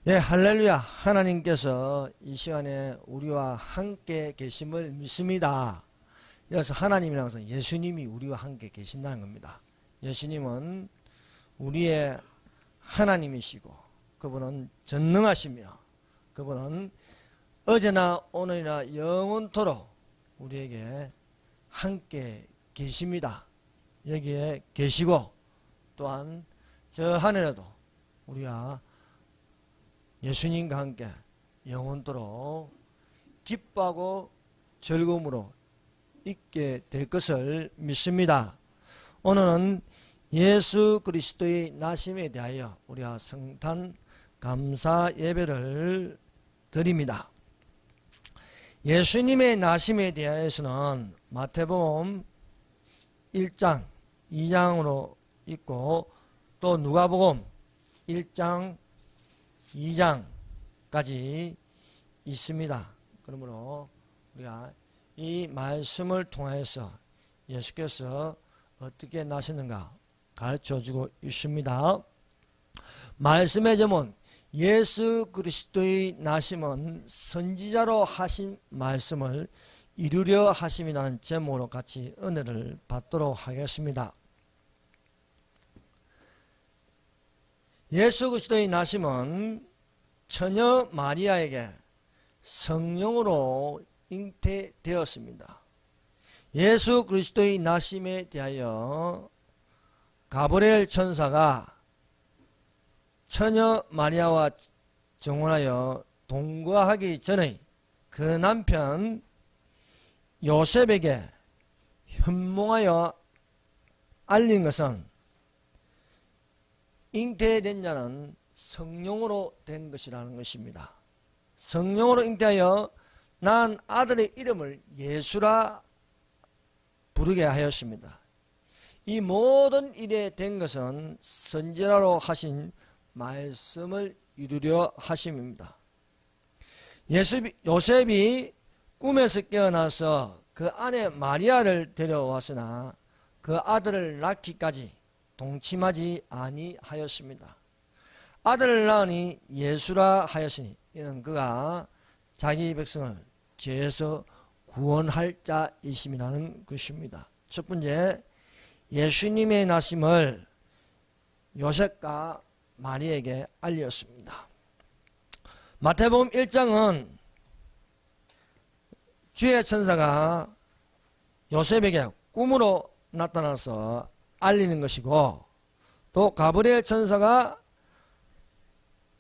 예, 할렐루야. 하나님께서 이 시간에 우리와 함께 계심을 믿습니다. 그래서 하나님이라는 것은 예수님이 우리와 함께 계신다는 겁니다. 예수님은 우리의 하나님이시고 그분은 전능하시며 그분은 어제나 오늘이나 영원토록 우리에게 함께 계십니다. 여기에 계시고 또한 저 하늘에도 우리가 예수님과 함께 영원토록 기뻐하고 즐거움으로 있게 될 것을 믿습니다. 오늘은 예수 그리스도의 나심에 대하여 우리가 성탄 감사 예배를 드립니다. 예수님의 나심에 대하여서는 마태복음 1장, 2장으로 있고 또 누가복음 1장, 2장까지 있습니다. 그러므로 우리가 이 말씀을 통해서 예수께서 어떻게 나셨는가 가르쳐주고 있습니다. 말씀의 제목 예수 그리스도의 나심은 선지자로 하신 말씀을 이루려 하심이라는 제목으로 같이 은혜를 받도록 하겠습니다. 예수 그리스도의 나심은 처녀 마리아에게 성령으로 잉태되었습니다. 예수 그리스도의 나심에 대하여 가브리엘 천사가 처녀 마리아와 정혼하여 동거하기 전에 그 남편 요셉에게 현몽하여 알린 것은 잉태된 자는 성령으로 된 것이라는 것입니다. 성령으로 잉태하여 난 아들의 이름을 예수라 부르게 하였습니다. 이 모든 일에 된 것은 선지자로 하신 말씀을 이루려 하심입니다. 요셉이 꿈에서 깨어나서 그 아내 마리아를 데려왔으나 그 아들을 낳기까지 동침하지 아니하였습니다. 아들을 낳으니 예수라 하였으니 이는 그가 자기 백성을 죄에서 구원할 자이심이라는 것입니다. 첫 번째, 예수님의 나심을 요셉과 마리아에게 알렸습니다. 마태복음 1장은 주의 천사가 요셉에게 꿈으로 나타나서 알리는 것이고 또 가브리엘 천사가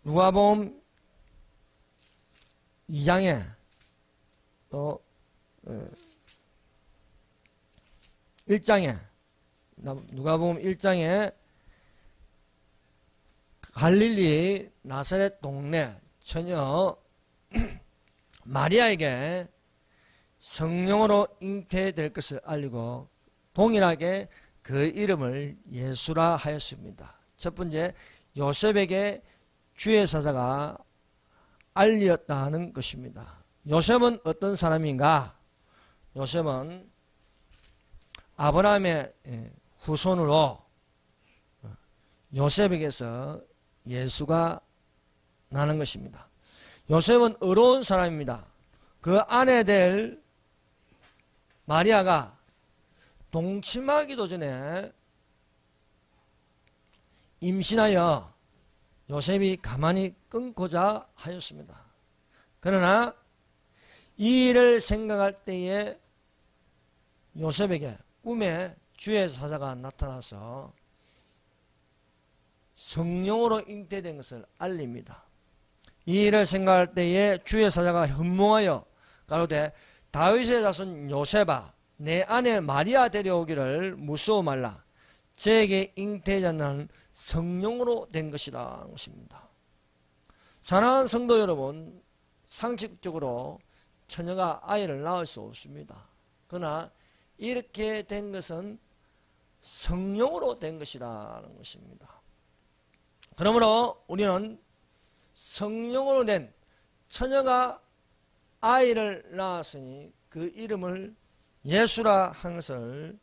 누가복음 2장에 또 1장에 누가복음 1장에 갈릴리 나사렛 동네 처녀 마리아에게 성령으로 잉태될 것을 알리고 동일하게 그 이름을 예수라 하였습니다. 첫 번째, 요셉에게 주의 사자가 알렸다는 것입니다. 요셉은 어떤 사람인가? 요셉은 아브라함의 후손으로 요셉에게서 예수가 나는 것입니다. 요셉은 의로운 사람입니다. 그 아내 될 마리아가 동침하기도 전에 임신하여 요셉이 가만히 끊고자 하였습니다. 그러나 이 일을 생각할 때에 요셉에게 꿈에 주의 사자가 나타나서 성령으로 잉태된 것을 알립니다. 이 일을 생각할 때에 주의 사자가 현몽하여 가로되 다윗의 자손 요셉아 내 아내 마리아 데려오기를 무서워 말라. 저에게 잉태자는 성령으로 된 것이라는 것입니다. 사랑하는 성도 여러분, 상식적으로 처녀가 아이를 낳을 수 없습니다. 그러나 이렇게 된 것은 성령으로 된 것이라는 것입니다. 그러므로 우리는 성령으로 된 처녀가 아이를 낳았으니 그 이름을 예수라 한 것을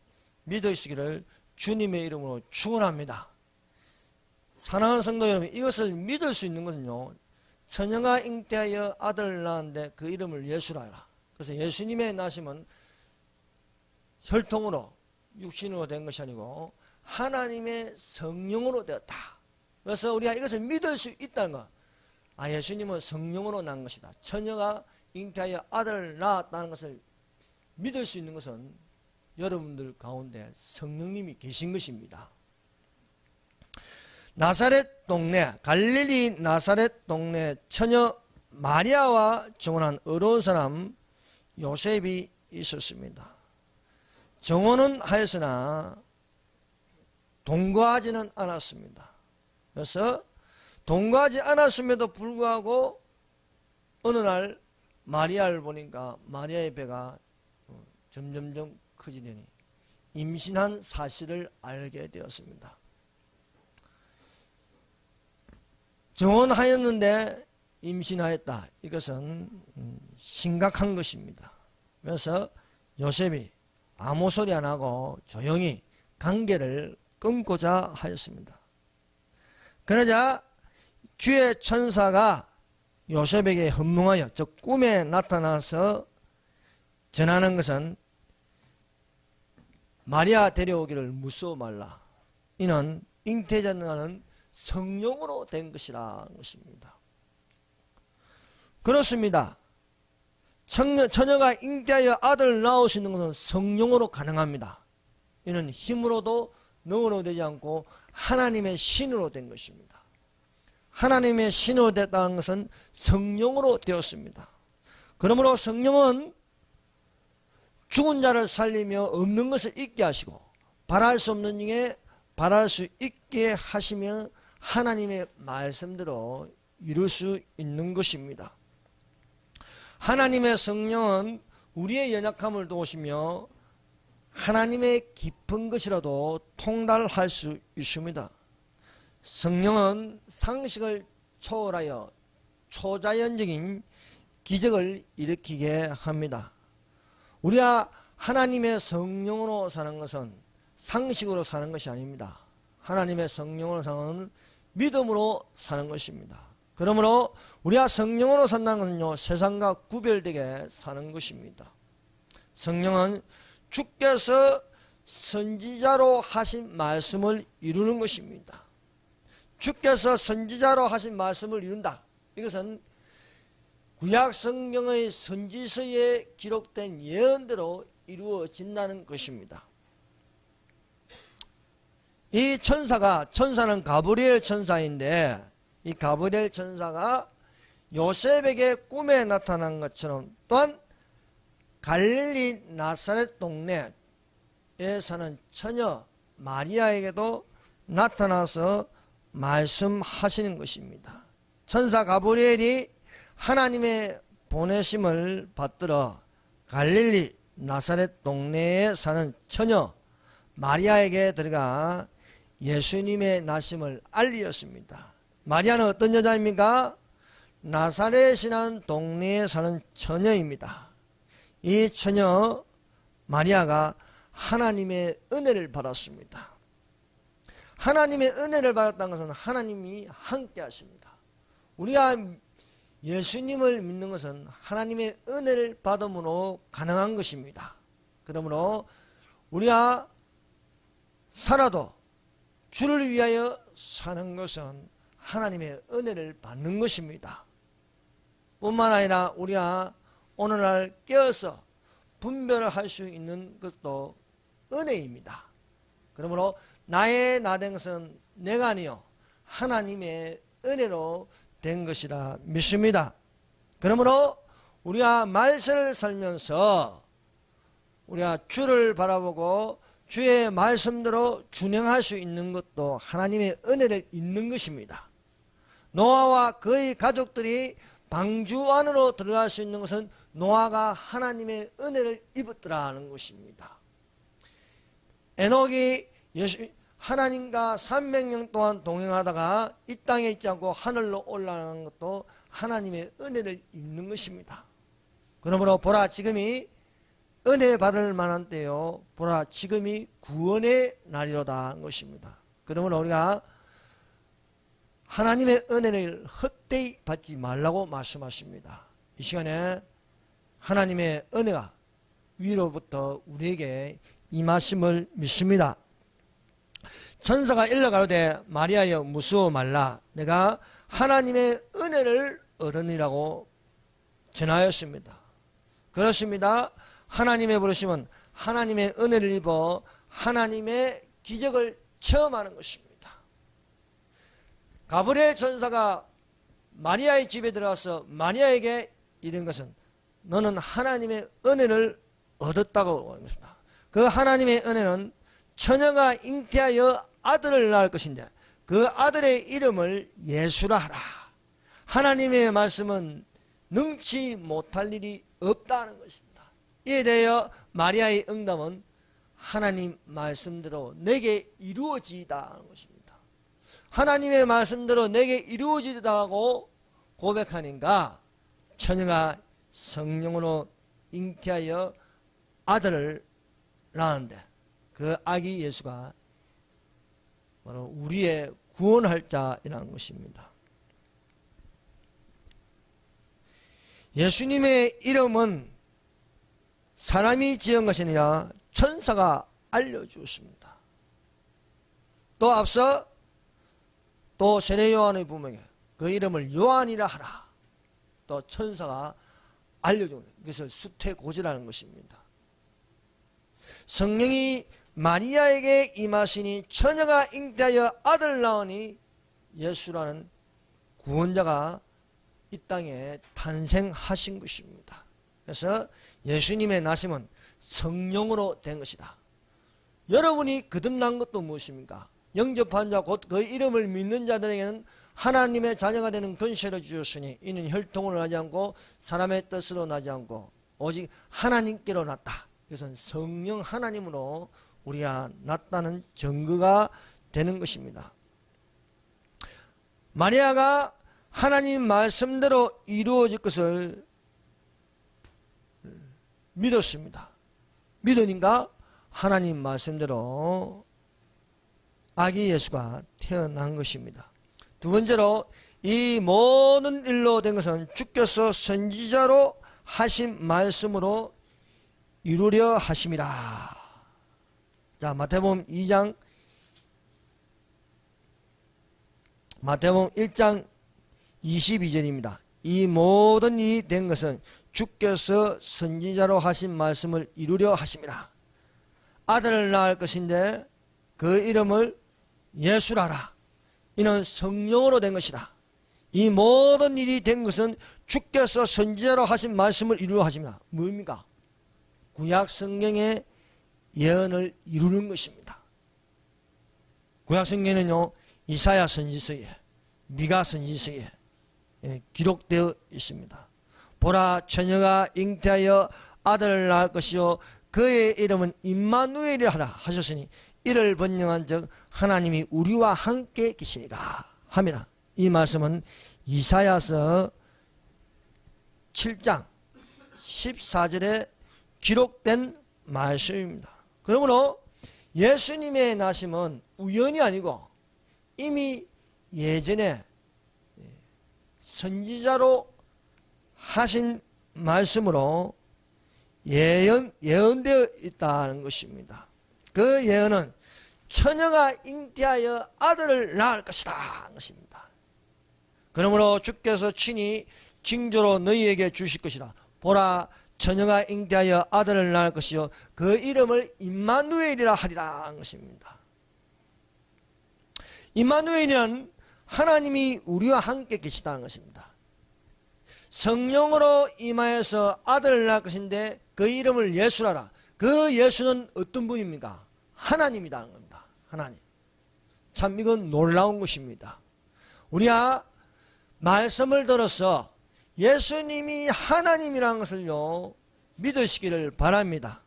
믿으시기를 주님의 이름으로 축원합니다. 사랑하는 성도 여러분, 이것을 믿을 수 있는 것은요, 처녀가 잉태하여 아들을 낳았는데 그 이름을 예수라 하라. 그래서 예수님의 나심은 혈통으로 육신으로 된 것이 아니고 하나님의 성령으로 되었다. 그래서 우리가 이것을 믿을 수 있다는 것. 예수님은 성령으로 난 것이다. 처녀가 잉태하여 아들을 낳았다는 것을 믿을 수 있는 것은 여러분들 가운데 성령님이 계신 것입니다. 나사렛 동네, 갈릴리 나사렛 동네 처녀 마리아와 정혼한 어려운 사람 요셉이 있었습니다. 정혼은 하였으나 동거하지는 않았습니다. 그래서 동거하지 않았음에도 불구하고 어느 날 마리아를 보니까 마리아의 배가 점점점 커지더니 임신한 사실을 알게 되었습니다. 정혼하였는데 임신하였다. 이것은 심각한 것입니다. 그래서 요셉이 아무 소리 안 하고 조용히 관계를 끊고자 하였습니다. 그러자 주의 천사가 요셉에게 헌몽하여 즉 꿈에 나타나서 전하는 것은 마리아 데려오기를 무서워 말라. 이는 잉태자는 성령으로 된 것이라는 것입니다. 그렇습니다. 처녀가 잉태하여 아들을 낳을 수 있는 것은 성령으로 가능합니다. 이는 힘으로도 능으로 되지 않고 하나님의 신으로 된 것입니다. 하나님의 신으로 됐다는 것은 성령으로 되었습니다. 그러므로 성령은 죽은 자를 살리며 없는 것을 있게 하시고 바랄 수 없는 중에 바랄 수 있게 하시며 하나님의 말씀대로 이룰 수 있는 것입니다. 하나님의 성령은 우리의 연약함을 도우시며 하나님의 깊은 것이라도 통달할 수 있습니다. 성령은 상식을 초월하여 초자연적인 기적을 일으키게 합니다. 우리가 하나님의 성령으로 사는 것은 상식으로 사는 것이 아닙니다. 하나님의 성령으로 사는 것은 믿음으로 사는 것입니다. 그러므로 우리가 성령으로 산다는 것은요, 세상과 구별되게 사는 것입니다. 성령은 주께서 선지자로 하신 말씀을 이루는 것입니다. 주께서 선지자로 하신 말씀을 이룬다. 이것은 구약 성경의 선지서에 기록된 예언대로 이루어진다는 것입니다. 이 천사는 가브리엘 천사인데 이 가브리엘 천사가 요셉에게 꿈에 나타난 것처럼 또한 갈릴리 나사렛 동네에 사는 처녀 마리아에게도 나타나서 말씀하시는 것입니다. 천사 가브리엘이 하나님의 보내심을 받들어 갈릴리 나사렛 동네에 사는 처녀 마리아에게 들어가 예수님의 나심을 알리었습니다. 마리아는 어떤 여자입니까? 나사렛이라는 동네에 사는 처녀입니다. 이 처녀 마리아가 하나님의 은혜를 받았습니다. 하나님의 은혜를 받았다는 것은 하나님이 함께 하십니다. 우리가 예수님을 믿는 것은 하나님의 은혜를 받음으로 가능한 것입니다. 그러므로 우리가 살아도 주를 위하여 사는 것은 하나님의 은혜를 받는 것입니다. 뿐만 아니라 우리가 오늘날 깨어서 분별을 할 수 있는 것도 은혜입니다. 그러므로 나의 나된 것은 내가 아니요 하나님의 은혜로 된 것이라 믿습니다. 그러므로 우리가 말씀을 살면서 우리가 주를 바라보고 주의 말씀대로 준행할 수 있는 것도 하나님의 은혜를 잊는 것입니다. 노아와 그의 가족들이 방주 안으로 들어갈 수 있는 것은 노아가 하나님의 은혜를 입었더라는 것입니다. 에녹이 하나님과 300년 동안 동행하다가 이 땅에 있지 않고 하늘로 올라가는 것도 하나님의 은혜를 입는 것입니다. 그러므로 보라 지금이 은혜 받을 만한 때요 보라 지금이 구원의 날이로다 하는 것입니다. 그러므로 우리가 하나님의 은혜를 헛되이 받지 말라고 말씀하십니다. 이 시간에 하나님의 은혜가 위로부터 우리에게 임하심을 믿습니다. 천사가 일러 가로되 마리아여 무서워 말라 내가 하나님의 은혜를 얻으니라고 전하였습니다. 그렇습니다. 하나님의 부르심은 하나님의 은혜를 입어 하나님의 기적을 체험하는 것입니다. 가브리엘 천사가 마리아의 집에 들어가서 마리아에게 이른 것은 너는 하나님의 은혜를 얻었다고 합니다. 그 하나님의 은혜는 처녀가 잉태하여 아들을 낳을 것인데 그 아들의 이름을 예수라 하라. 하나님의 말씀은 능치 못할 일이 없다는 것입니다. 이에 대하여 마리아의 응답은 하나님 말씀대로 내게 이루어지이다 하는 것입니다. 하나님의 말씀대로 내게 이루어지다고 고백하니까 처녀가 성령으로 잉태하여 아들을 낳았는데 그 아기 예수가 바로 우리의 구원할 자이라는 것입니다. 예수님의 이름은 사람이 지은 것이 아니라 천사가 알려주었습니다. 또 앞서 또 세례 요한의 부모에게 그 이름을 요한이라 하라. 또 천사가 알려준 것을 수태고지라는 것입니다. 성령이 마리아에게 임하시니 처녀가 잉태하여 아들 낳으니 예수라는 구원자가 이 땅에 탄생하신 것입니다. 그래서 예수님의 나심은 성령으로 된 것이다. 여러분이 거듭난 것도 무엇입니까? 영접한 자 곧 그 이름을 믿는 자들에게는 하나님의 자녀가 되는 권세를 주셨으니 이는 혈통으로 나지 않고 사람의 뜻으로 나지 않고 오직 하나님께로 났다. 이것은 성령 하나님으로 우리가 났다는 증거가 되는 것입니다. 마리아가 하나님 말씀대로 이루어질 것을 믿었습니다. 믿으니까 하나님 말씀대로 아기 예수가 태어난 것입니다. 두 번째로 이 모든 일로 된 것은 주께서 선지자로 하신 말씀으로 이루려 하심이라. 자, 마태복음 1장 22절입니다. 이 모든 일이 된 것은 주께서 선지자로 하신 말씀을 이루려 하심이라. 아들을 낳을 것인데 그 이름을 예수라라. 이는 성령으로 된 것이다. 이 모든 일이 된 것은 주께서 선지자로 하신 말씀을 이루려 하심이라. 뭡니까? 구약 성경의 예언을 이루는 것입니다. 구약 성경에는요, 이사야 선지서에, 미가 선지서에 기록되어 있습니다. 보라, 처녀가 잉태하여 아들을 낳을 것이요 그의 이름은 임마누엘이라 하라 하셨으니 이를 번영한 즉 하나님이 우리와 함께 계시니라 하미라. 이 말씀은 이사야서 7장 14절에 기록된 말씀입니다. 그러므로 예수님의 나심은 우연이 아니고 이미 예전에 선지자로 하신 말씀으로 예언되어 있다는 것입니다. 그 예언은 처녀가 잉태하여 아들을 낳을 것이다 하는 것입니다. 그러므로 주께서 친히 징조로 너희에게 주실 것이라. 보라, 처녀가 잉태하여 아들을 낳을 것이요 그 이름을 임마누엘이라 하리라 하는 것입니다. 임마누엘이란 하나님이 우리와 함께 계시다는 것입니다. 성령으로 임하여서 아들을 낳을 것인데 그 이름을 예수라라. 그 예수는 어떤 분입니까? 하나님이라는 겁니다. 하나님. 참 이건 놀라운 것입니다. 우리가 말씀을 들어서 예수님이 하나님이라는 것을요 믿으시기를 바랍니다.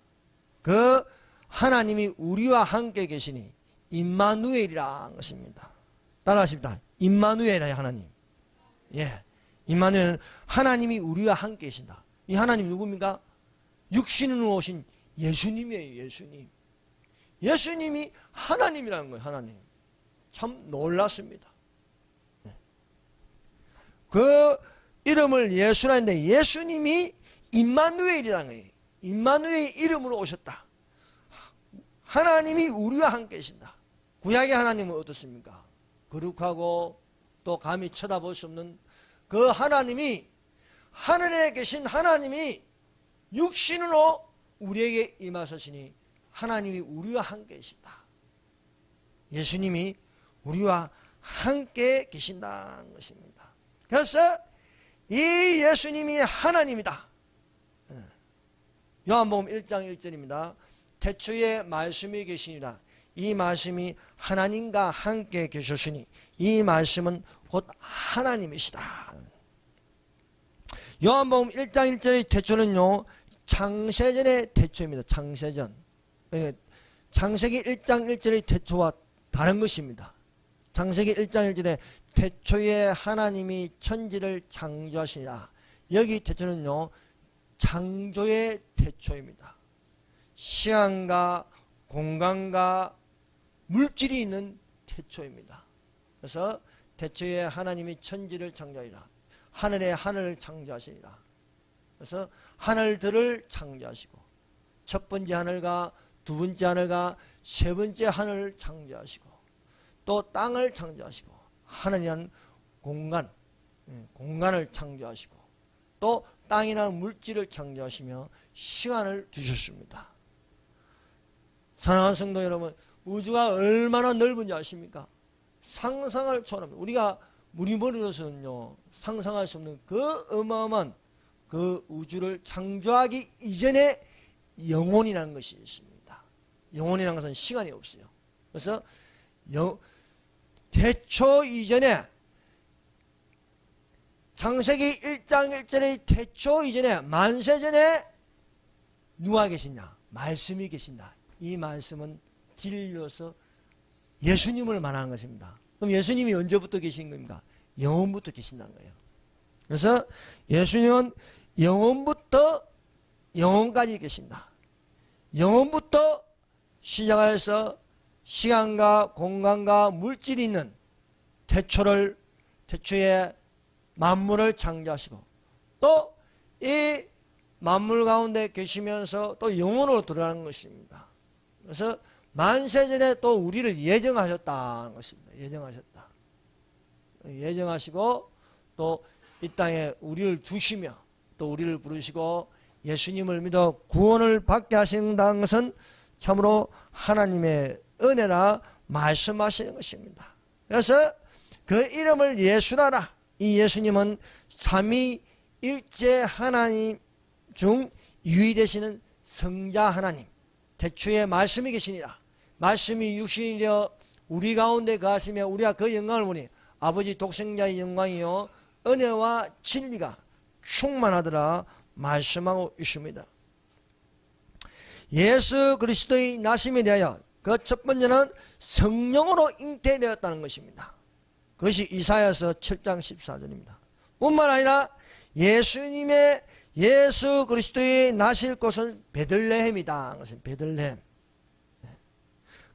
그 하나님이 우리와 함께 계시니 임마누엘이라는 것입니다. 따라하십니다. 임마누엘이야 하나님. 예, 임마누엘은 하나님이 우리와 함께 계신다. 이 하나님 누굽니까? 육신으로 오신 예수님이에요. 예수님. 예수님이 하나님이라는 거예요. 하나님. 참 놀랐습니다. 예. 그 이름을 예수라 했는데 예수님이 임마누엘이라는 거예요. 임마누엘의 이름으로 오셨다. 하나님이 우리와 함께 계신다. 구약의 하나님은 어떻습니까? 거룩하고 또 감히 쳐다볼 수 없는 그 하나님이, 하늘에 계신 하나님이 육신으로 우리에게 임하셨으니 하나님이 우리와 함께 계신다. 예수님이 우리와 함께 계신다는 것입니다. 그래서 이 예수님이 하나님이다. 요한복음 1장 1절입니다. 태초에 말씀이 계시니라. 이 말씀이 하나님과 함께 계셨으니 이 말씀은 곧 하나님이시다. 요한복음 1장 1절의 태초는요, 창세전의 태초입니다. 창세전. 창세기 1장 1절의 태초와 다른 것입니다. 창세기 1장 1절에 태초에 하나님이 천지를 창조하시니라. 여기 태초는요, 창조의 태초입니다. 시간과 공간과 물질이 있는 태초입니다. 그래서 태초에 하나님이 천지를 창조하리라. 하늘에 하늘을 창조하시니라. 그래서 하늘들을 창조하시고 첫 번째 하늘과 두 번째 하늘과 세 번째 하늘을 창조하시고 또 땅을 창조하시고 하늘이란 공간을 창조하시고 또 땅이나 물질을 창조하시며 시간을 두셨습니다. 사랑하는 성도 여러분, 우주가 얼마나 넓은지 아십니까? 상상을 초월합니다. 우리가 우리 머리로서는요, 상상할 수 없는 그 어마어마한 그 우주를 창조하기 이전에 영혼이라는 것이 있습니다. 영혼이라는 것은 시간이 없어요. 그래서 태초 이전에, 창세기 1장 1절의 태초 이전에, 만세전에 누가 계시냐? 말씀이 계신다. 이 말씀은 진리로서 예수님을 말하는 것입니다. 그럼 예수님이 언제부터 계신 겁니까? 영원부터 계신다는 거예요. 그래서 예수님은 영원부터 영원까지 계신다. 영원부터 시작해서 시간과 공간과 물질이 있는 태초에 만물을 창조하시고 또 이 만물 가운데 계시면서 또 영원으로 들어가는 것입니다. 그래서 만세전에 또 우리를 예정하셨다는 것입니다. 예정하시고 또 이 땅에 우리를 두시며 또 우리를 부르시고 예수님을 믿어 구원을 받게 하신다는 것은 참으로 하나님의 은혜라 말씀하시는 것입니다. 그래서 그 이름을 예수라라. 이 예수님은 삼위일체 하나님 중 유일되시는 성자 하나님, 태초에 말씀이 계시니라. 말씀이 육신이 되어 우리 가운데 거하시며 우리가 그 영광을 보니 아버지 독생자의 영광이요 은혜와 진리가 충만하더라 말씀하고 있습니다. 예수 그리스도의 나심에 대하여 그 첫 번째는 성령으로 잉태되었다는 것입니다. 그것이 이사야서 7장 14절입니다. 뿐만 아니라 예수 그리스도의 나실 곳은 베들레헴이다. 그것은 베들레헴.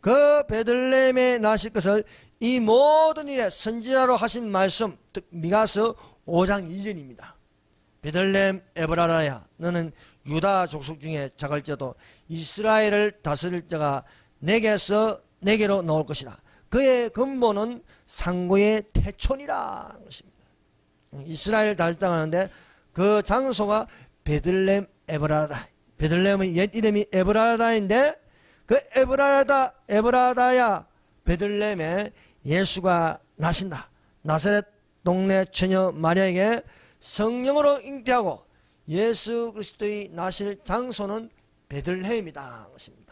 그 베들레헴에 나실 것을 이 모든 일에 선지자로 하신 말씀, 즉 미가서 5장 2절입니다. 베들레헴 에브라라야, 너는 유다 족속 중에 작을지어도 이스라엘을 다스릴 자가 내게로 나올 것이다. 그의 근본은 상고의 태촌이라 것입니다. 이스라엘 다스릴 땅 하는데 그 장소가 베들레헴 에브라다. 베들레헴의 옛 이름이 에브라다인데 그 에브라다야 베들레헴에 예수가 나신다. 나사렛 동네 처녀 마리아에게 성령으로 잉태하고 예수 그리스도의 나실 장소는 베들레헴이다 것입니다.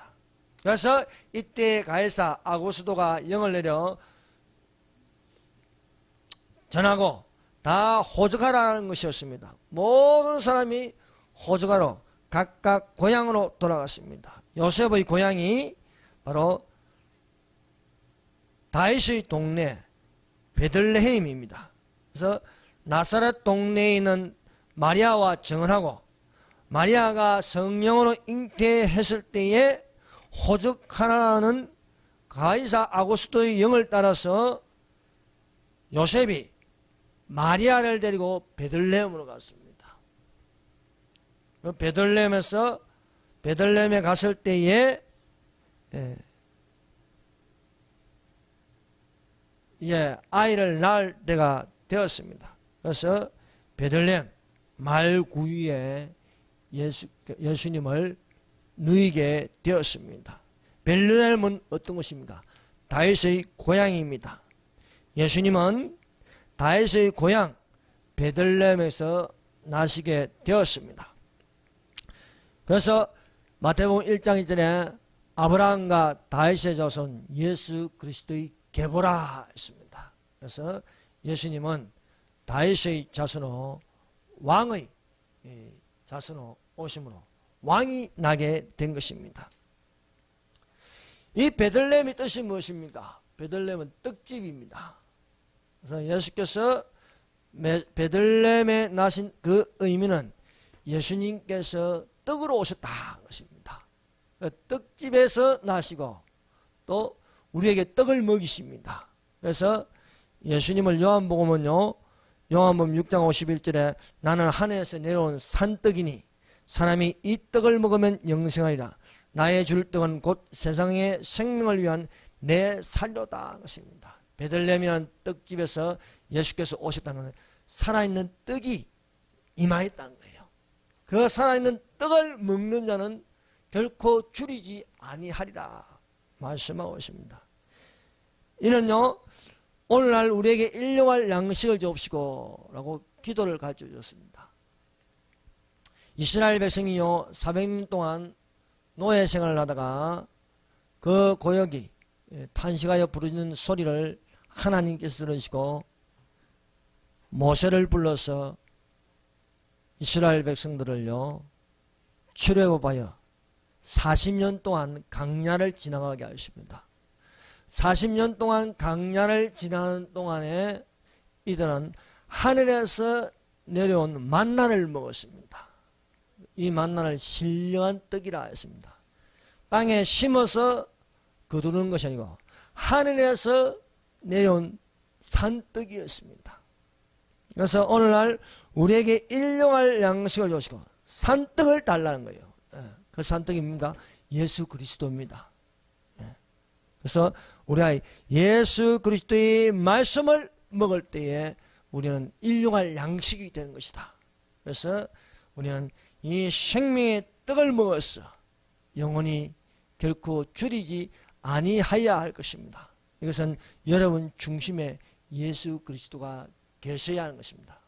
그래서 이때 가이사 아고스도가 영을 내려 전하고 다 호적하라는 것이었습니다. 모든 사람이 호적하러 각각 고향으로 돌아갔습니다. 요셉의 고향이 바로 다윗의 동네 베들레헴입니다. 그래서 나사렛 동네에 있는 마리아와 정언하고 마리아가 성령으로 잉태했을 때에 호적하라는 가이사 아고스도의 영을 따라서 요셉이 마리아를 데리고 베들레헴으로 갔습니다. 베들레헴에 갔을 때에 아이를 낳을 때가 되었습니다. 그래서 베들레헴 말구유에 예수님을 누이게 되었습니다. 베들레헴은 어떤 것입니까? 다윗의 고향입니다. 예수님은 다윗의 고향 베들레헴에서 나시게 되었습니다. 그래서 마태복음 1장 1절에 아브라함과 다윗의 자손 예수 그리스도의 계보라 했습니다. 그래서 예수님은 다윗의 자손으로 왕의 자손으로 오심으로 왕이 나게 된 것입니다. 이 베들레헴의 뜻이 무엇입니까? 베들레헴은 떡집입니다. 그래서 예수께서 베들레헴에 나신 그 의미는 예수님께서 떡으로 오셨다는 것입니다. 떡집에서 나시고 또 우리에게 떡을 먹이십니다. 그래서 예수님을 요한복음은요, 요한복음 6장 51절에 나는 하늘에서 내려온 산떡이니 사람이 이 떡을 먹으면 영생하리라. 나의 줄 떡은 곧 세상의 생명을 위한 내 살로다 것입니다. 베들레헴이라는 떡집에서 예수께서 오셨다는 것은 살아있는 떡이 임하였다는 거예요. 그 살아있는 떡을 먹는 자는 결코 줄이지 아니하리라 말씀하고 있습니다. 이는요, 오늘날 우리에게 일용할 양식을 주옵시고 라고 기도를 가르쳐 주셨습니다. 이스라엘 백성이요 400년 동안 노예 생활을 하다가 그 고역이 탄식하여 부르짖는 소리를 하나님께서 들으시고 모세를 불러서 이스라엘 백성들을요 출애굽하여 40년 동안 강야를 지나가게 하십니다. 40년 동안 강야를 지나는 동안에 이들은 하늘에서 내려온 만나를 먹었습니다. 이 만나를 신령한 떡이라 했습니다. 땅에 심어서 거두는 것이 아니고 하늘에서 내려온 산떡이었습니다. 그래서 오늘날 우리에게 일용할 양식을 주시고 산떡을 달라는 거예요. 그 산떡이 뭡니까? 예수 그리스도입니다. 그래서 우리가 예수 그리스도의 말씀을 먹을 때에 우리는 일용할 양식이 되는 것이다. 그래서 우리는 이 생명의 떡을 먹어서 영원히 결코 줄이지 아니하여야 할 것입니다. 이것은 여러분 중심에 예수 그리스도가 계셔야 하는 것입니다.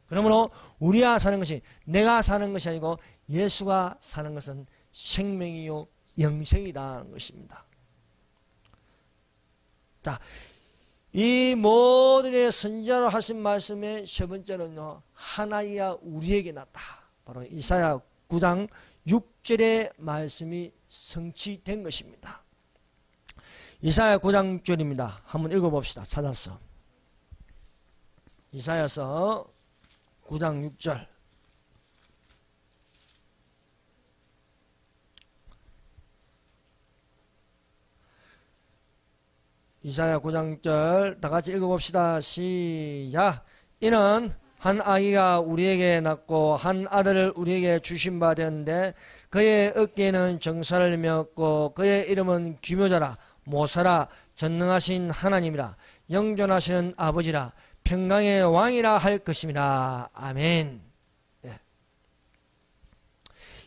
그러므로 우리가 사는 것이 내가 사는 것이 아니고 예수가 사는 것은 생명이요 영생이라는 것입니다. 자, 이 모든 선지자로 하신 말씀의 세 번째는요, 하나이가 우리에게 났다. 바로 이사야 9장 6절의 말씀이 성취된 것입니다. 이사야 9장 6절입니다. 한번 읽어봅시다. 찾아서. 이사야서 9장 6절. 이사야 9장 6절 다 같이 읽어봅시다. 시작. 이는 한 아기가 우리에게 낳고 한 아들을 우리에게 주신 바 되었는데 그의 어깨에는 정사를 메었고 그의 이름은 기묘자라 모사라 전능하신 하나님이라 영존하시는 아버지라 평강의 왕이라 할 것임이라. 아멘.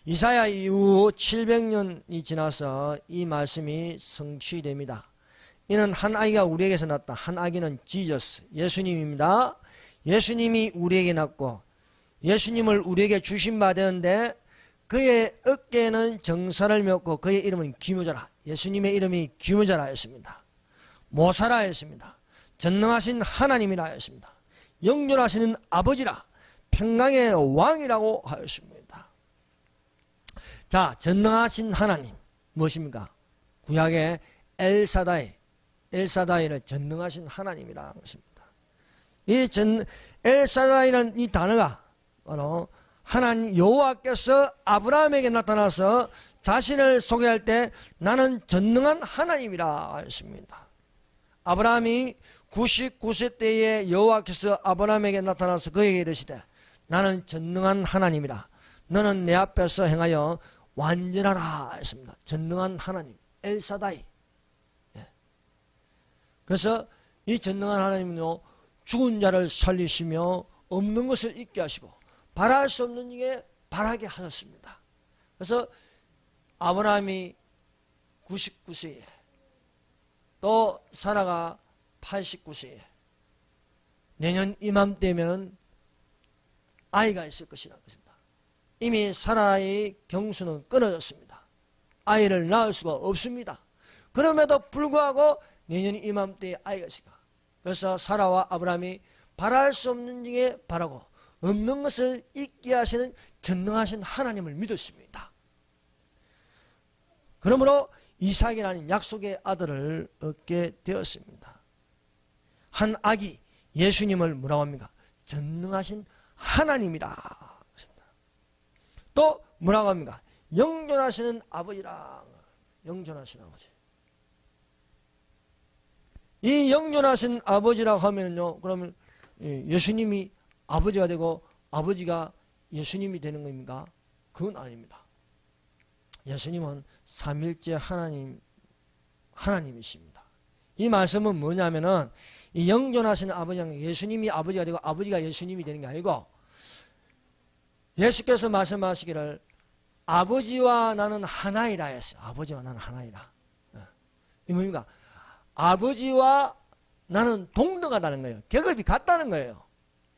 이사야 이후 700년이 지나서 이 말씀이 성취됩니다. 이는 한 아기가 우리에게서 났다. 한 아기는 지저스, 예수님입니다. 예수님이 우리에게 낳고 예수님을 우리에게 주신 바 되었는데 그의 어깨에는 정사를 메었고 그의 이름은 기묘자라. 예수님의 이름이 기묘자라 했습니다. 모사라 했습니다. 전능하신 하나님이라 했습니다. 영존하시는 아버지라 평강의 왕이라고 하였습니다. 자, 전능하신 하나님 무엇입니까? 구약의 엘사다이를 전능하신 하나님이라는 것입니다. 이 엘사다이라는 이 단어가 바로 하나님 여호와께서 아브라함에게 나타나서 자신을 소개할 때 나는 전능한 하나님이라 했습니다. 아브라함이 99세 때에 여호와께서 아브라함에게 나타나서 그에게 이르시되 나는 전능한 하나님이라. 너는 내 앞에서 행하여 완전하라 했습니다. 전능한 하나님, 엘사다이. 그래서 이 전능한 하나님은요, 죽은 자를 살리시며 없는 것을 있게 하시고 바랄 수 없는 일에 바라게 하셨습니다. 그래서 아브라함이 99세에 또 사라가 89세에 내년 이맘때면 아이가 있을 것이라는 것입니다. 이미 사라의 경수는 끊어졌습니다. 아이를 낳을 수가 없습니다. 그럼에도 불구하고 내년 이맘때에 아이가 있을까. 그래서 사라와 아브라함이 바랄 수 없는 중에 바라고 없는 것을 있게 하시는 전능하신 하나님을 믿었습니다. 그러므로 이삭이라는 약속의 아들을 얻게 되었습니다. 한 아기 예수님을 뭐라고 합니까? 전능하신 하나님이라. 또 뭐라고 합니까? 영존하시는 아버지라. 영존하신 아버지. 이 영존하신 아버지라고 하면요, 그러면 예수님이 아버지가 되고 아버지가 예수님이 되는 겁니까? 그건 아닙니다. 예수님은 삼일째 하나님이십니다. 이 말씀은 뭐냐면은 이 영존하시는 아버지는 예수님이 아버지가 되고 아버지가 예수님이 되는 게 아니고, 예수께서 말씀하시기를 아버지와 나는 하나이라 했어요. 아버지와 나는 하나이라. 이 뭡니까? 아버지와 나는 동등하다는 거예요. 계급이 같다는 거예요.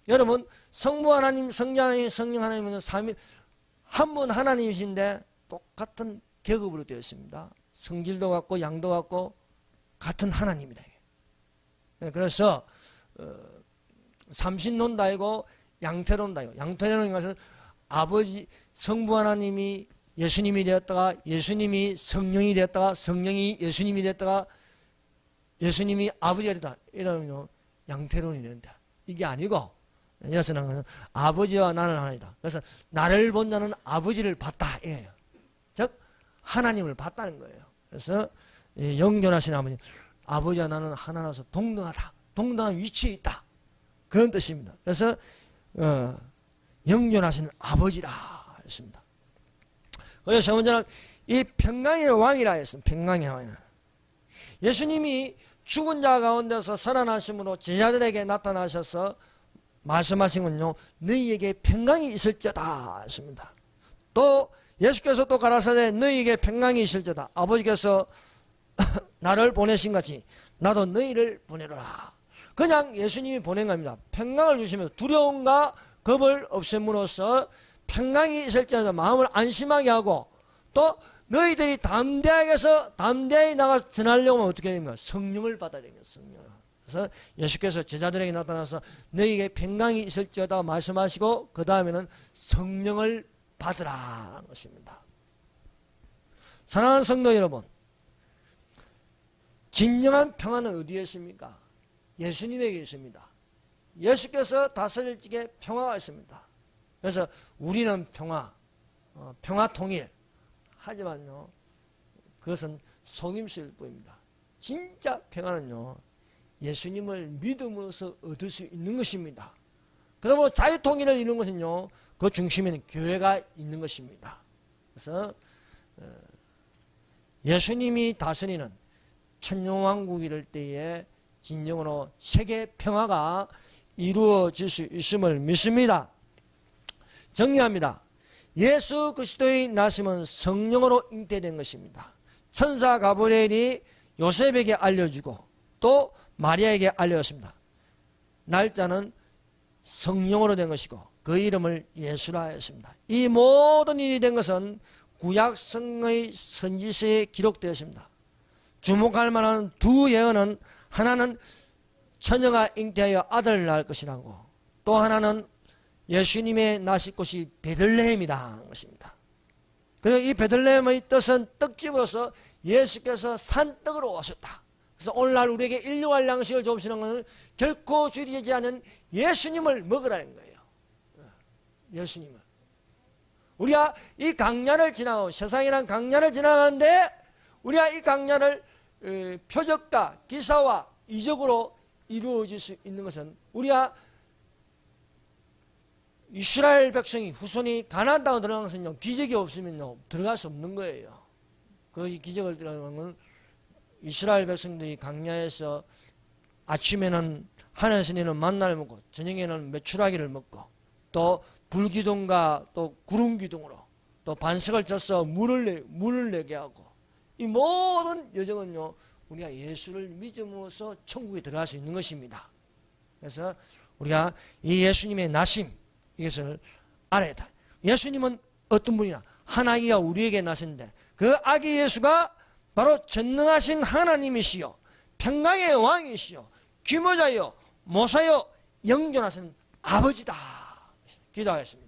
여러분, 성부 하나님, 성자 하나님, 성령 하나님은 삼위 한 분 하나님이신데 똑같은 계급으로 되어 있습니다. 성질도 같고 양도 같고 같은 하나님이다. 그래서 삼신론다이고 양태론다이고, 양태론인 것은 아버지 성부 하나님이 예수님이 되었다가 예수님이 성령이 되었다가 성령이 예수님이 되었다가 예수님이 아버지가 되다, 이러면 양태론이 된다. 이게 아니고, 여기서는 것은 아버지와 나는 하나이다. 그래서 나를 본 자는 아버지를 봤다, 이래요. 즉 하나님을 봤다는 거예요. 그래서 영존하신 아버지, 아버지와 나는 하나라서 동등하다, 동등한 위치에 있다, 그런 뜻입니다. 그래서 영존하신 아버지라 했습니다. 그래서 세 번째는 이 평강의 왕이라 했습니다. 평강의 왕이라. 예수님이 죽은 자 가운데서 살아나심으로 제자들에게 나타나셔서 말씀하신 건요, 너희에게 평강이 있을지어다 했습니다. 또 예수께서 또 가라사대 너희에게 평강이 있을지어다. 아버지께서 나를 보내신 같이 나도 너희를 보내노라. 그냥 예수님이 보낸 겁니다. 평강을 주시면서 두려움과 겁을 없앰으로써 평강이 있을지어다 마음을 안심하게 하고, 또 너희들이 담대하게 나가서 전하려고 하면 어떻게 되는 거야? 성령을 받아야 되는 거야. 성령을. 그래서 예수께서 제자들에게 나타나서 너희에게 평강이 있을지어다 말씀하시고 그 다음에는 성령을 받으라는 것입니다. 사랑하는 성도 여러분, 진정한 평안은 어디에 있습니까? 예수님에게 있습니다. 예수께서 다스릴 적에 평화가 있습니다. 그래서 우리는 평화 통일, 하지만요, 그것은 속임수일 뿐입니다. 진짜 평안은요, 예수님을 믿음으로써 얻을 수 있는 것입니다. 그러므로 자유통일을 이루는 것은요, 그 중심에는 교회가 있는 것입니다. 그래서 예수님이 다스리는 천년왕국이 이를 때에 진정으로 세계 평화가 이루어질 수 있음을 믿습니다. 정리합니다. 예수 그리스도의 나심은 성령으로 잉태된 것입니다. 천사 가브리엘이 요셉에게 알려주고 또 마리아에게 알려졌습니다. 날짜는 성령으로 된 것이고 그 이름을 예수라 했습니다. 이 모든 일이 된 것은 구약성의 선지서에 기록되었습니다. 주목할 만한 두 예언은, 하나는 처녀가 잉태하여 아들을 낳을 것이라고, 또 하나는 예수님의 나실 곳이 베들레헴이라는 것입니다. 그래서 이 베들레헴의 뜻은 떡집으로서 예수께서 산떡으로 오셨다. 그래서 오늘날 우리에게 일용할 양식을 주시는 것은 결코 줄이지 않은 예수님을 먹으라는 거예요. 예수님을. 우리가 이 강야를 지나고, 세상이란 강야를 지나가는데 우리가 이 강야를 표적과 기사와 이적으로 이루어질 수 있는 것은 우리가 이스라엘 백성이 후손이 가나안 땅에 들어가는 것은요, 기적이 없으면요 들어갈 수 없는 거예요. 그 기적을 들어가는 건 이스라엘 백성들이 광야에서 아침에는 하늘에서 내리는 만나를 먹고 저녁에는 메추라기를 먹고 또 불기둥과 또 구름기둥으로 또 반석을 져서 물을 내게 하고 이 모든 여정은요 우리가 예수를 믿음으로써 천국에 들어갈 수 있는 것입니다. 그래서 우리가 이 예수님의 나심 이것을 알아야 돼. 예수님은 어떤 분이냐? 한 아기가 우리에게 나셨는데 그 아기 예수가 바로 전능하신 하나님이시요 평강의 왕이시요 규모자요 모사요 영존하신 아버지다. 기도하겠습니다.